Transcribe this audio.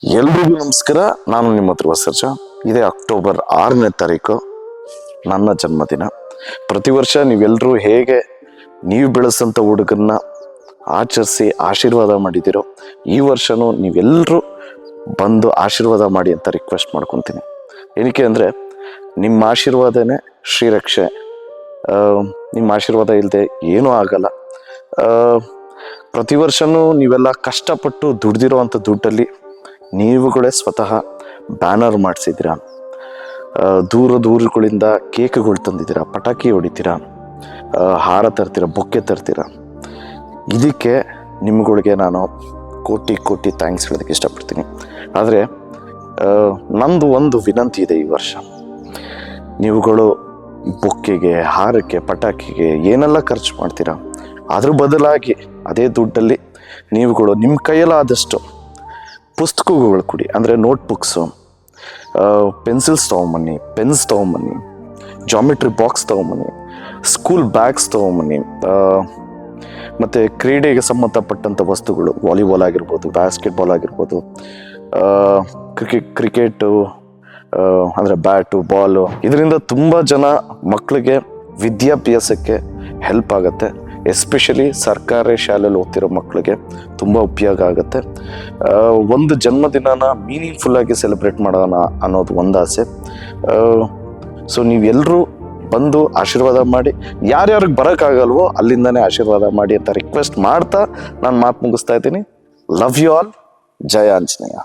ಎಲ್ರಿಗೂ ನಮಸ್ಕಾರ. ನಾನು ನಿಮ್ಮ ಹತ್ರ ಸರ್ಜ. ಇದೇ ಅಕ್ಟೋಬರ್ 6ನೇ ತಾರೀಕು ನನ್ನ ಜನ್ಮದಿನ. ಪ್ರತಿ ವರ್ಷ ನೀವೆಲ್ಲರೂ ಹೇಗೆ ನೀವು ಬೆಳೆಸಂಥ ಹುಡುಗನ್ನ ಆಚರಿಸಿ ಆಶೀರ್ವಾದ ಮಾಡಿದ್ದೀರೋ, ಈ ವರ್ಷನೂ ನೀವೆಲ್ಲರೂ ಬಂದು ಆಶೀರ್ವಾದ ಮಾಡಿ ಅಂತ ರಿಕ್ವೆಸ್ಟ್ ಮಾಡ್ಕೊತೀನಿ. ಏನಕ್ಕೆ ಅಂದರೆ ನಿಮ್ಮ ಆಶೀರ್ವಾದನೇ ಶ್ರೀರಕ್ಷೆ. ನಿಮ್ಮ ಆಶೀರ್ವಾದ ಇಲ್ಲದೆ ಏನೂ ಆಗಲ್ಲ. ಪ್ರತಿ ವರ್ಷವೂ ನೀವೆಲ್ಲ ಕಷ್ಟಪಟ್ಟು ದುಡ್ದಿರೋ ಅಂಥ ದುಡ್ಡಲ್ಲಿ ನೀವುಗಳೇ ಸ್ವತಃ ಬ್ಯಾನರ್ ಮಾಡಿಸಿದ್ದೀರಾ, ದೂರಗಳಿಂದ ಕೇಕ್ಗಳು ತಂದಿದ್ದೀರಾ, ಪಟಾಕಿ ಹೊಡಿತೀರಾ, ಹಾರ ತರ್ತೀರ, ಬೊಕ್ಕೆ ತರ್ತೀರ. ಇದಕ್ಕೆ ನಿಮ್ಗಳಿಗೆ ನಾನು ಕೋಟಿ ಕೋಟಿ ಥ್ಯಾಂಕ್ಸ್ ಹೇಳೋದಕ್ಕೆ ಇಷ್ಟಪಡ್ತೀನಿ. ಆದರೆ ನಂದು ಒಂದು ವಿನಂತಿ ಇದೆ. ಈ ವರ್ಷ ನೀವುಗಳು ಬೊಕ್ಕೆಗೆ, ಹಾರಕ್ಕೆ, ಪಟಾಕಿಗೆ ಏನೆಲ್ಲ ಖರ್ಚು ಮಾಡ್ತೀರಾ, ಅದ್ರ ಬದಲಾಗಿ ಅದೇ ದುಡ್ಡಲ್ಲಿ ನೀವುಗಳು ನಿಮ್ಮ ಕೈಯಲ್ಲಾದಷ್ಟು ಪುಸ್ತಕಗಳು ಕೊಡಿ. ಅಂದರೆ ನೋಟ್ಬುಕ್ಸು, ಪೆನ್ಸಿಲ್ಸ್ ತೊಗೊಂಬನ್ನಿ, ಪೆನ್ಸ್ ತೊಗೊಂಬನ್ನಿ, ಜಾಮಿಟ್ರಿ ಬಾಕ್ಸ್ ತೊಗೊಂಬನ್ನಿ, ಸ್ಕೂಲ್ ಬ್ಯಾಗ್ಸ್ ತೊಗೊಂಬನ್ನಿ, ಮತ್ತು ಕ್ರೀಡೆಗೆ ಸಂಬಂಧಪಟ್ಟಂಥ ವಸ್ತುಗಳು, ವಾಲಿಬಾಲ್ ಆಗಿರ್ಬೋದು, ಬಾಸ್ಕೆಟ್ಬಾಲ್ ಆಗಿರ್ಬೋದು, ಕ್ರಿಕೆಟು ಅಂದರೆ ಬ್ಯಾಟು, ಬಾಲು. ಇದರಿಂದ ತುಂಬ ಜನ ಮಕ್ಕಳಿಗೆ ವಿದ್ಯಾಭ್ಯಾಸಕ್ಕೆ ಹೆಲ್ಪ್ ಆಗುತ್ತೆ. ಎಸ್ಪೆಷಲಿ ಸರ್ಕಾರಿ ಶಾಲೆಯಲ್ಲಿ ಓದ್ತಿರೋ ಮಕ್ಕಳಿಗೆ ತುಂಬ ಉಪಯೋಗ ಆಗುತ್ತೆ. ಒಂದು ಜನ್ಮದಿನನ ಮೀನಿಂಗ್ಫುಲ್ಲಾಗಿ ಸೆಲೆಬ್ರೇಟ್ ಮಾಡೋಣ ಅನ್ನೋದು ಒಂದು ಆಸೆ. ಸೊ ನೀವೆಲ್ಲರೂ ಬಂದು ಆಶೀರ್ವಾದ ಮಾಡಿ, ಯಾರ್ಯಾರಿಗೆ ಬರೋಕ್ಕಾಗಲ್ವೋ ಅಲ್ಲಿಂದನೇ ಆಶೀರ್ವಾದ ಮಾಡಿ ಅಂತ ರಿಕ್ವೆಸ್ಟ್ ಮಾಡ್ತಾ ನಾನು ಮಾತು ಮುಗಿಸ್ತಾ ಇದ್ದೀನಿ. Love you all. ಜಯ ಆಂಜನೇಯ.